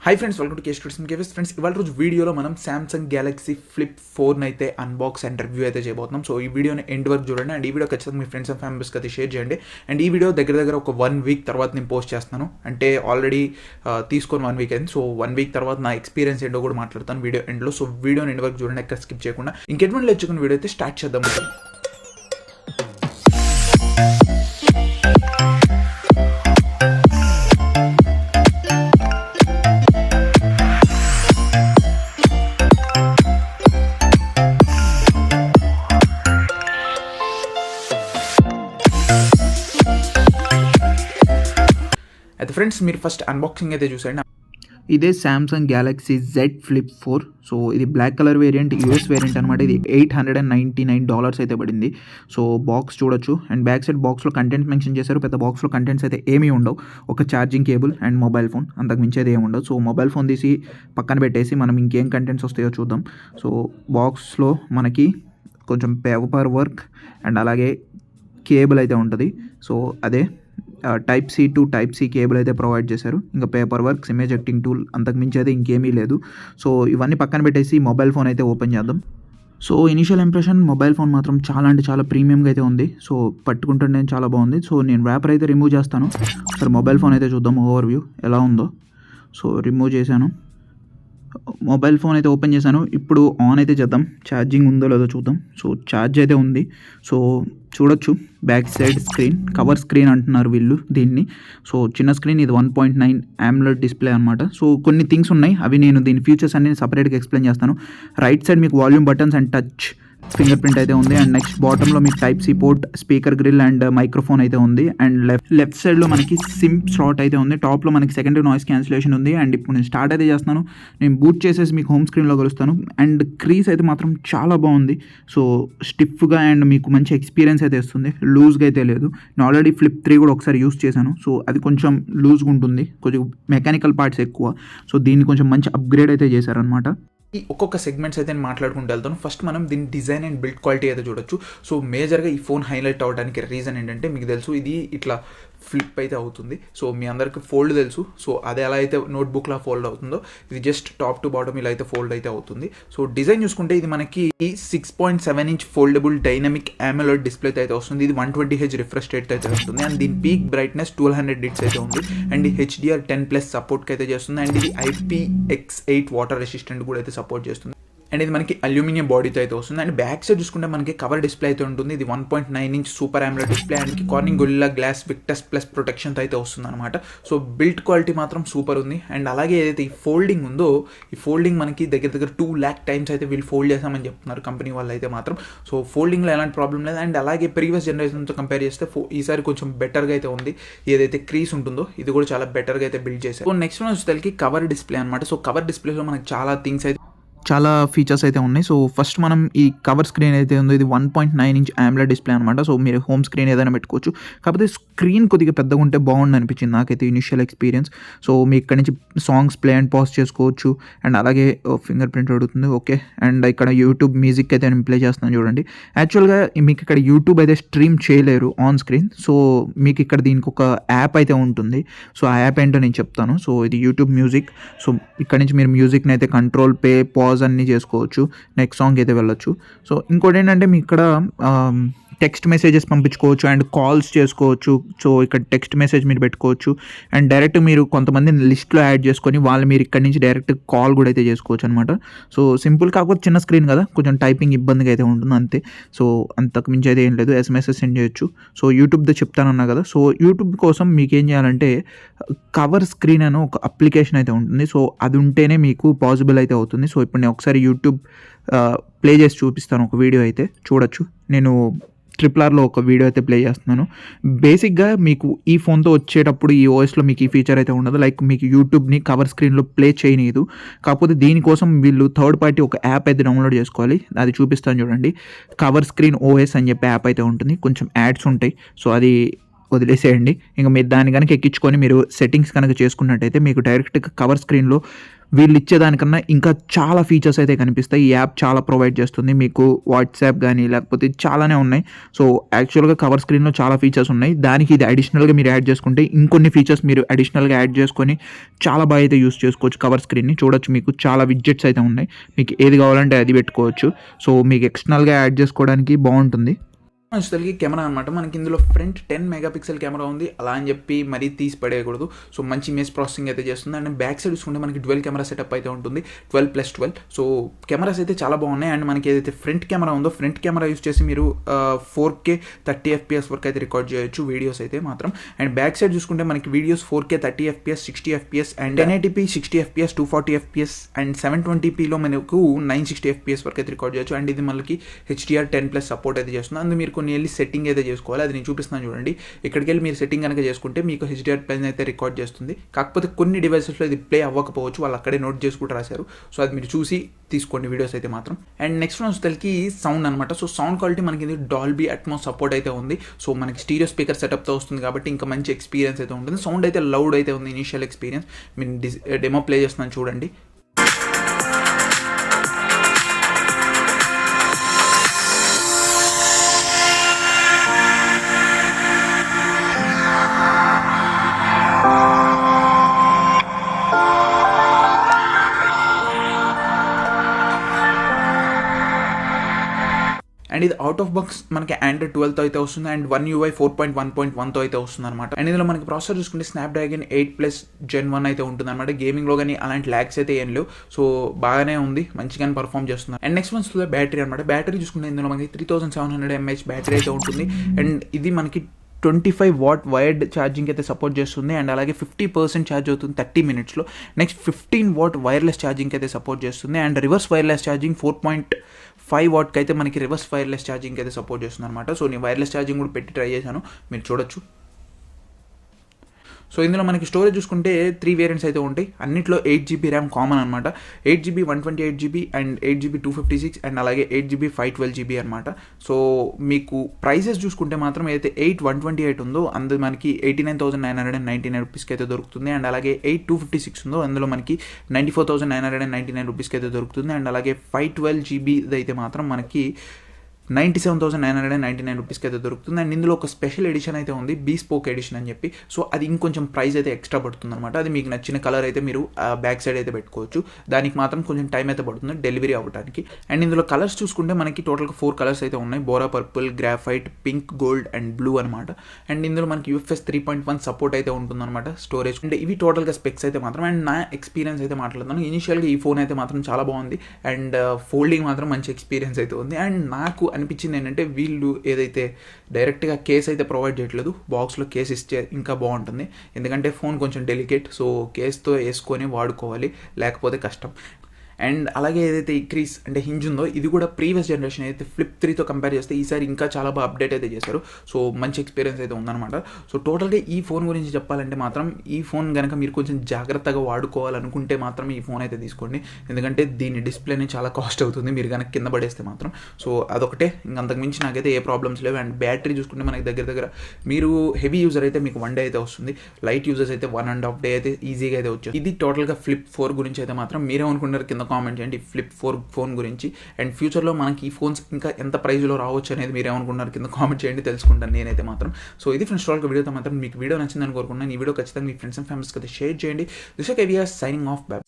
Hi friends, welcome to case friends. ఇవాళ రోజు వీడియోలో మనం సామ్సంగ్ గ్యాలక్సీ ఫ్లిప్ 4 అయితే అన్బాక్స్ అండ్ రివ్యూ అయితే చేయబోతున్నాం. సో ఈ వీడియోని ఎండ్ వరకు చూడండి అండ్ ఈ వీడియో ఖచ్చితంగా మీ ఫ్రెండ్స్ అండ్ ఫ్యామిలీస్కి అయితే షేర్ చేయండి. అండ్ ఈ వీడియో దగ్గర ఒక 1 వీక్ తర్వాత నేను పోస్ట్ చేస్తాను. అంటే ఆల్రెడీ తీసుకొని 1 వీక్ అయింది. సో 1 వీక్ తర్వాత నా ఎక్స్పీరియన్స్ ఏంటో కూడా మాట్లాడతాను వీడియో ఎండ్లో. సో వీడియోని ఎండ్ వరకు చూడండి, ఎక్కడ స్కిప్ చేయకుండా. ఇంకెటువంటి లేచుకున్న వీడియో అయితే స్టార్ట్ చేద్దాం. అయితే ఫ్రెండ్స్, మీరు ఫస్ట్ అన్బాక్సింగ్ అయితే చూసండి. ఇదే Samsung Galaxy Z Flip 4. So ఇది black colour variant, US variant అనమాట. ఇది $899 అయితే పడింది. సో బాక్స్ చూడొచ్చు అండ్ బ్యాక్ సైడ్ బాక్స్లో కంటెంట్స్ మెన్షన్ చేశారు. పెద్ద బాక్స్లో కంటెంట్స్ అయితే ఏమీ ఉండవు. ఒక charging cable and mobile phone, అంతకు మించేది ఏమి ఉండదు. సో మొబైల్ ఫోన్ తీసి పక్కన పెట్టేసి మనం ఇంకేం కంటెంట్స్ వస్తాయో చూద్దాం. సో బాక్స్లో మనకి కొంచెం పేపర్ వర్క్ అండ్ అలాగే కేబుల్ అయితే ఉంటుంది. సో అదే type C to type C cable అయితే ప్రొవైడ్ చేశారు. ఇంకా paper works, image editing tool, అంతకు మించి అయితే ఇంకేమీ లేదు. సో ఇవన్నీ పక్కన పెట్టేసి మొబైల్ ఫోన్ అయితే ఓపెన్ చేద్దాం. So initial impression, mobile phone మాత్రం చాలా అంటే చాలా ప్రీమియంగా అయితే ఉంది. సో పట్టుకుంటుంటే చాలా బాగుంది. సో నేను ర్యాపర్ అయితే రిమూవ్ చేస్తాను. సరే మొబైల్ ఫోన్ అయితే చూద్దాం ఓవర్ వ్యూ ఎలా ఉందో. సో రిమూవ్ చేశాను, మొబైల్ ఫోన్ అయితే ఓపెన్ చేశాను. ఇప్పుడు ఆన్ అయితే చేద్దాం, ఛార్జింగ్ ఉందో లేదో చూద్దాం. సో ఛార్జ్ అయితే ఉంది. సో చూడొచ్చు back side screen, cover screen అంటున్నారు వీళ్ళు దీన్ని. సో చిన్న స్క్రీన్, ఇది 1.9 AMOLED డిస్ప్లే అనమాట. సో కొన్ని థింగ్స్ ఉన్నాయి, అవి నేను దీని ఫీచర్స్ అన్ని సపరేట్గా ఎక్స్ప్లెయిన్ చేస్తాను. రైట్ సైడ్ మీకు volume buttons and touch finger print అయితే ఉంది. అండ్ నెక్స్ట్ బాటంలో మీకు type C port, speaker grill and microphone అయితే ఉంది. అండ్ లెఫ్ట్ సైడ్లో మనకి సిమ్ స్లాట్ అయితే ఉంది. టాప్లో మనకి సెకండరీ నాయిస్ క్యాన్సిలేషన్ ఉంది. అండ్ ఇప్పుడు నేను స్టార్ట్ అయితే చేస్తున్నాను. నేను బూట్ చేసేసి మీకు హోమ్ స్క్రీన్లో కలుస్తాను. అండ్ క్రీస్ అయితే మాత్రం చాలా బాగుంది. సో స్టిఫ్గా అండ్ మీకు మంచి ఎక్స్పీరియన్స్ అయితే ఇస్తుంది. లూజ్గా అయితే లేదు. నేను ఆల్రెడీ ఫ్లిప్ 3 కూడా ఒకసారి యూస్ చేశాను. సో అది కొంచెం లూజ్గా ఉంటుంది, కొంచెం మెకానికల్ పార్ట్స్ ఎక్కువ. సో దీన్ని కొంచెం మంచి అప్గ్రేడ్ అయితే చేశారనమాట. ఈ ఒక్కొక్క సెగ్మెంట్స్ అయితే నేను మాట్లాడుకుంటూ వెళ్తాను. ఫస్ట్ మనం దీని డిజైన్ అండ్ బిల్డ్ క్వాలిటీ అయితే చూడొచ్చు. సో మేజర్గా ఈ ఫోన్ హైలైట్ అవ్వడానికి రీజన్ ఏంటంటే, మీకు తెలుసు ఇది ఇట్లా ఫ్లిప్ అయితే అవుతుంది. సో మీ అందరికి ఫోల్డ్ తెలుసు. సో అది ఎలా అయితే నోట్బుక్లా ఫోల్డ్ అవుతుందో, ఇది జస్ట్ టాప్ టు బాటమ్ ఇలా అయితే ఫోల్డ్ అయితే అవుతుంది. సో డిజైన్ చూసుకుంటే ఇది మనకి 6.7 inch foldable dynamic AMOLED display అయితే వస్తుంది. ఇది 120Hz రిఫ్రెష్ రేట్ అయితే వస్తుంది. అండ్ దీని పీక్ బ్రైట్నెస్ 1200 nits అయితే ఉంది. అండ్ ఈ HDR10+ సపోర్ట్కి అయితే చేస్తుంది. అండ్ ఇది IPX8 వాటర్ రెసిస్టెంట్ కూడా అయితే సపోర్ట్ చేస్తుంది. అండ్ ఇది మనకి అల్యూమినియం బాడీతో అయితే వస్తుంది. అండ్ బ్యాక్ సైడ్ చూసుకుంటే మనకి కవర్ డిస్ప్లే అయితే ఉంటుంది. ఇది 1.9 inch super AMOLED display and Corning Gorilla Glass Victus plus ప్రొటెక్షన్తో అయితే వస్తుంది అనమాట. సో బిల్డ్ క్వాలిటీ మాత్రం సూపర్ ఉంది. అండ్ అలాగే ఏదైతే ఈ ఫోల్డింగ్ ఉందో, ఈ ఫోల్డింగ్ మనకి దగ్గర 2 lakh టైమ్స్ అయితే వీళ్ళు ఫోల్డ్ చేస్తామని చెప్తున్నారు కంపెనీ వాళ్ళు అయితే మాత్రం. సో ఫోల్డింగ్లో ఎలాంటి ప్రాబ్లం లేదు. అండ్ అలాగే ప్రీవియస్ జనరేషన్తో కంపేర్ చేస్తే ఈసారి కొంచెం బెటర్గా అయితే ఉంది. ఏదైతే క్రీస్ ఉంటుందో ఇది కూడా చాలా బెటర్గా అయితే బిల్డ్ చేశారు. సో నెక్స్ట్ వన్ వచ్చేసరికి కవర్ డిస్ప్లే అనమాట. సో కవర్ డిస్ప్లేలో మనకి చాలా థింగ్స్ అయితే, చాలా ఫీచర్స్ అయితే ఉన్నాయి. సో ఫస్ట్ మనం ఈ కవర్ స్క్రీన్ అయితే ఉందో, ఇది 1.9 ఇంచ్ AMOLED డిస్ప్లే అనమాట. సో మీరు హోమ్ స్క్రీన్ ఏదైనా పెట్టుకోవచ్చు. కాకపోతే స్క్రీన్ కొద్దిగా పెద్దగా ఉంటే బాగుంది అనిపించింది నాకైతే ఇనిషియల్ ఎక్స్పీరియన్స్. సో మీ ఇక్కడ నుంచి సాంగ్స్ ప్లే అండ్ పాజ్ చేసుకోవచ్చు. అండ్ అలాగే ఫింగర్ ప్రింట్ అడుగుతుంది, ఓకే. అండ్ ఇక్కడ యూట్యూబ్ మ్యూజిక్ అయితే నేను ప్లే చేస్తున్నాను చూడండి. యాక్చువల్గా మీకు ఇక్కడ యూట్యూబ్ అయితే స్ట్రీమ్ చేయలేరు ఆన్ స్క్రీన్. సో మీకు ఇక్కడ దీనికి ఒక యాప్ అయితే ఉంటుంది. సో ఆ యాప్ ఏంటో నేను చెప్తాను. సో ఇది యూట్యూబ్ మ్యూజిక్. సో ఇక్కడ నుంచి మీరు మ్యూజిక్ని అయితే కంట్రోల్, పే, పాజ్ అన్నీ చేసుకోవచ్చు. నెక్స్ట్ సాంగ్ అయితే వెళ్ళొచ్చు. సో ఇంకోటి ఏంటంటే మీ ఇక్కడ టెక్స్ట్ మెసేజెస్ పంపించుకోవచ్చు అండ్ కాల్స్ చేసుకోవచ్చు. సో ఇక్కడ టెక్స్ట్ మెసేజ్ మీరు పెట్టుకోవచ్చు. అండ్ డైరెక్ట్ మీరు కొంతమందిని లిస్ట్లో యాడ్ చేసుకొని వాళ్ళు మీరు ఇక్కడ నుంచి డైరెక్ట్ కాల్ కూడా అయితే చేసుకోవచ్చు అనమాట. సో సింపుల్, కాకపోతే చిన్న స్క్రీన్ కదా, కొంచెం టైపింగ్ ఇబ్బందిగా అయితే ఉంటుంది అంతే. సో అంతకు మించి అయితే ఏం లేదు. SMS సెండ్ చేయొచ్చు. సో యూట్యూబ్తో చెప్తానన్నా కదా. సో యూట్యూబ్ కోసం మీకు ఏం చేయాలంటే కవర్ స్క్రీన్ అని ఒక అప్లికేషన్ అయితే ఉంటుంది. సో అది ఉంటేనే మీకు పాసిబుల్ అయితే అవుతుంది. సో ఇప్పుడు నేను ఒకసారి యూట్యూబ్ ప్లే చేసి చూపిస్తాను, ఒక వీడియో అయితే చూడొచ్చు. నేను RRRలో ఒక వీడియో అయితే ప్లే చేస్తున్నాను. బేసిక్గా మీకు ఈ ఫోన్తో వచ్చేటప్పుడు ఈ ఓఎస్లో మీకు ఈ ఫీచర్ అయితే ఉండదు. లైక్ మీకు యూట్యూబ్ని కవర్ స్క్రీన్లో ప్లే చేయనీయదు. కాకపోతే దీనికోసం వీళ్ళు థర్డ్ పార్టీ ఒక యాప్ అయితే డౌన్లోడ్ చేసుకోవాలి. అది చూపిస్తాను చూడండి. కవర్ స్క్రీన్ OS అని చెప్పి యాప్ అయితే ఉంటుంది. కొంచెం యాడ్స్ ఉంటాయి. సో అది వదిలేసేయండి. ఇంకా మీరు దాన్ని కనుక ఎక్కించుకొని మీరు సెట్టింగ్స్ కనుక చేసుకున్నట్టయితే మీకు డైరెక్ట్గా కవర్ స్క్రీన్లో వీళ్ళు ఇచ్చేదానికన్నా ఇంకా చాలా ఫీచర్స్ అయితే కనిపిస్తాయి. ఈ యాప్ చాలా ప్రొవైడ్ చేస్తుంది. మీకు వాట్సాప్ గానీ, లేకపోతే చాలానే ఉన్నాయి. సో, యాక్చువల్‌గా కవర్ స్క్రీన్‌లో చాలా ఫీచర్స్ ఉన్నాయి. దానికి ఇది అడిషనల్‌గా మీరు యాడ్ చేసుకుంటే ఇంకొన్ని ఫీచర్స్ మీరు అడిషనల్‌గా యాడ్ చేసుకొని చాలా బాగా అయితే యూజ్ చేసుకోవచ్చు కవర్ స్క్రీన్‌ని. చూడొచ్చు మీకు చాలా విడ్జెట్స్ అయితే ఉన్నాయి. మీకు ఏది కావాలంటే అది పెట్టుకోవచ్చు. సో, మీకు ఎక్స్టర్నల్‌గా యాడ్ చేసుకోవడానికి బావుంటుంది. వచ్చేసరికి కెమెరా అనమాట. మనకి ఇందులో ఫ్రంట్ 10 మెగాపిక్సెల్ కెమెరా ఉంది. అలా అని చెప్పి మరీ తీసి పడేయకూడదు. సో, మంచి ఇమేజ్ ప్రాసెసింగ్ అయితే చేస్తుంది. అండ్ బ్యాక్ సైడ్ చూసుకుంటే మనకి డ్యువల్ కెమెరా సెటప్ అయితే ఉంటుంది. 12+12. సో, కెమెరాస్ అయితే చాలా బాగున్నాయి. అండ్ మనకి ఏదైతే ఫ్రంట్ కెమెరా ఉందో ఫ్రంట్ కెమెరా యూస్ చేసి మీరు 4K 30 FPS వరకు అయితే రికార్డ్ చేయొచ్చు వీడియోస్ అయితే మాత్రం. అండ్ బ్యాక్ సైడ్ చూసుకుంటే మనకి videos 4K 30 FPS 60 FPS and 1080p 60 FPS 240 FPS and 720pలో మనకు 960 FPS వరకు అయితే రికార్డ్ చేయొచ్చు. అండ్ ఇది మనకి HDR10+ సపోర్ట్ అయితే చేస్తుంది. అందు మీరు కొన్ని వెళ్ళి సెట్టింగ్ అయితే చేసుకోవాలి. అది నేను చూపిస్తున్నాను చూడండి. ఇక్కడికి వెళ్ళి మీరు సెట్టింగ్ కనుక చేసుకుంటే మీకు HDR10 అయితే రికార్డ్ చేస్తుంది. కాకపోతే కొన్ని డివైసెస్లో ఇది ప్లే అవ్వకపోవచ్చు, వాళ్ళు అక్కడే నోట్ చేసుకుంటూ రాశారు. సో, అది మీరు చూసి తీసుకోండి వీడియోస్ అయితే మాత్రం. అండ్ నెక్స్ట్ వచ్చేసరికి సౌండ్ అనమాట. సో, సౌండ్ క్వాలిటీ మనకి ఇది డాల్బీ అట్మాస్ సపోర్ట్ అయితే ఉంది. సో, మనకి స్టీరియో స్పీకర్ సెటప్తో వస్తుంది కాబట్టి ఇంకా మంచి ఎక్స్పీరియన్స్ అయితే ఉంటుంది. సౌండ్ అయితే లౌడ్ అయితే ఉంది. ఇనిషియల్ ఎక్స్పీరియన్స్ నేను డెమో ప్లే చేస్తున్నాను చూడండి. అండ్ ఇది అవుట్ ఆఫ్ బాక్స్ మనకి ఆండ్రాయిడ్ 12తో అయితే వస్తుంది. అండ్ 1UI 4.1.1తో అయితే వస్తుంది అనమాట. అండ్ ఇందులో మనకి ప్రాసెసర్ చూసుకుంటే స్నాప్డ్రాగన్ 8+ Gen 1 అయితే ఉంటుంది అనమాట. గేమింగ్లో కానీ అలాంటి ల్యాగ్స్ అయితే ఏం లేవు. సో, బాగానే ఉంది, మంచిగానే పర్ఫామ్ చేస్తుంది. అండ్ నెక్స్ట్ వస్తుంది బ్యాటరీ అనమాట. బ్యాటరీ చూసుకుంటే ఇందులో మనకి 3700 mAh బ్యాటరీ అయితే ఉంటుంది. అండ్ ఇది మనకి 25 వాట్ వైర్డ్ ఛార్జింగ్ అయితే సపోర్ట్ చేస్తుంది. అండ్ అలాగే 50% ఛార్జ్ అవుతుంది 30 మినిట్స్లో. నెక్స్ట్ 15 వాట్ వైర్లెస్ ఛార్జింగ్ అయితే సపోర్ట్ చేస్తుంది. అండ్ రివర్స్ వైర్లెస్ ఛార్జింగ్ 4.5 వాట్కి అయితే మనకి రివర్స్ వైర్లెస్ ఛార్జింగ్ అయితే సపోర్ట్ చేస్తుంది అనమాట. సో, నేను వైర్లెస్ ఛార్జింగ్ కూడా పెట్టి ట్రై చేశాను, మీరు చూడొచ్చు. సో, ఇందులో మనకి స్టోరేజ్ చూసుకుంటే 3 వేరియంట్స్ అయితే ఉంటాయి. అన్నిట్లో 8GB ర్యామ్ కామన్ అనమాట. 8GB 128GB and 8GB 256 and అలాగే 8GB 512GB అనమాట. సో, మీకు ప్రైజెస్ చూసుకుంటే మాత్రం ఏదైతే 8 128 ఉందో అందులో మనకి 89,999 రూపీస్కి అయితే దొరుకుతుంది. అండ్ అలాగే 8 256 ఉందో అందులో మనకి 94,999 రూపీస్కి అయితే దొరుకుతుంది. అండ్ అలాగే 512GB అయితే మాత్రం మనకి 97,999 రూపీస్కి అయితే దొరుకుతుంది. అండ్ ఇందులో ఒక స్పెషల్ ఎడిషన్ అయితే ఉంది, బీస్పోక్ ఎడిషన్ అని చెప్పి. సో, అది ఇంకొంచెం ప్రైస్ అయితే ఎక్స్ట్రా పడుతుంది అనమాట. అది మీకు నచ్చిన కలర్ అయితే మీరు బ్యాక్ సైడ్ అయితే పెట్టుకోవచ్చు. దానికి మాత్రం కొంచెం టైం అయితే పడుతుంది డెలివరీ అవ్వడానికి. అండ్ ఇందులో కలర్స్ చూసుకుంటే మనకి టోటల్గా 4 కలర్స్ అయితే ఉన్నాయి. Bora purple, graphite, pink, gold and blue అనమాట. అండ్ ఇందులో మనకి UFS 3.1 సపోర్ట్ అయితే ఉంటుందన్నమాట స్టోరేజ్. అంటే ఇవి టోటల్గా స్పెక్స్ అయితే మాత్రం. అండ్ నా ఎక్స్పీరియన్స్ అయితే మాట్లాడుతాను. ఇనిషియల్గా ఈ ఫోన్ అయితే మాత్రం చాలా బాగుంది. అండ్ ఫోల్డింగ్ మాత్రం మంచి ఎక్స్పీరియన్స్ అయితే ఉంది. అండ్ నాకు అనిపించింది ఏంటంటే వీళ్ళు ఏదైతే డైరెక్ట్గా కేస్ అయితే ప్రొవైడ్ చేయట్లేదు, బాక్స్లో కేస్ ఇస్తే ఇంకా బాగుంటుంది. ఎందుకంటే ఫోన్ కొంచెం డెలికేట్. సో, కేస్తో వేసుకొని వాడుకోవాలి, లేకపోతే కష్టం. అండ్ అలాగే ఏదైతే ఈ క్రీస్ అంటే హింజ్ ఉందో ఇది కూడా ప్రీవియస్ జనరేషన్ అయితే ఫ్లిప్ 3తో కంపేర్ చేస్తే ఈసారి ఇంకా చాలా బాగా అప్డేట్ అయితే చేశారు. సో, మంచి ఎక్స్పీరియన్స్ అయితే ఉందన్నమాట. సో, టోటల్గా ఈ ఫోన్ గురించి చెప్పాలంటే మాత్రం ఈ ఫోన్ కనుక మీరు కొంచెం జాగ్రత్తగా వాడుకోవాలనుకుంటే మాత్రం ఈ ఫోన్ అయితే తీసుకోండి. ఎందుకంటే దీని డిస్ప్లేని చాలా కాస్ట్ అవుతుంది మీరు కనుక కింద పడేస్తే మాత్రం. సో, అదొకటే, ఇంకంతకు మించి నాకైతే ఏ ప్రాబ్లమ్స్ లేవు. అండ్ బ్యాటరీ చూసుకుంటే మనకి దగ్గర మీరు హెవీ యూజర్ అయితే మీకు 1 డే అయితే వస్తుంది. లైట్ యూజర్స్ అయితే 1.5 డే అయితే ఈజీగా అయితే వచ్చేది. ఇది టోటల్గా ఫ్లిప్ 4 గురించి అయితే మాత్రం. మీరేమనుకుంటారు కింద కామెంట్ చేయండి ఫ్లిప్ 4 ఫోన్ గురించి. అండ్ ఫ్యూచర్లో మనకి ఈ ఫోన్స్ ఇంకా ఎంత ప్రైస్లో రావచ్చు అనేది మీరు ఏమనుకుంటున్నారు కింద కామెంట్ చేయండి, తెలుసుకుంటాను నేనైతే మాత్రం. సో, ఇది ఫ్రెండ్స్ టోటల్గా వీడియోతో మాత్రం. మీకు వీడియో నచ్చిందని కోరుకుంటున్నాను. ఈ వీడియో ఖచ్చితంగా మీ ఫ్రెండ్స్ అండ్ ఫ్యామిలీస్కి అయితే షేర్ చేయండి. This KVR signing off. By.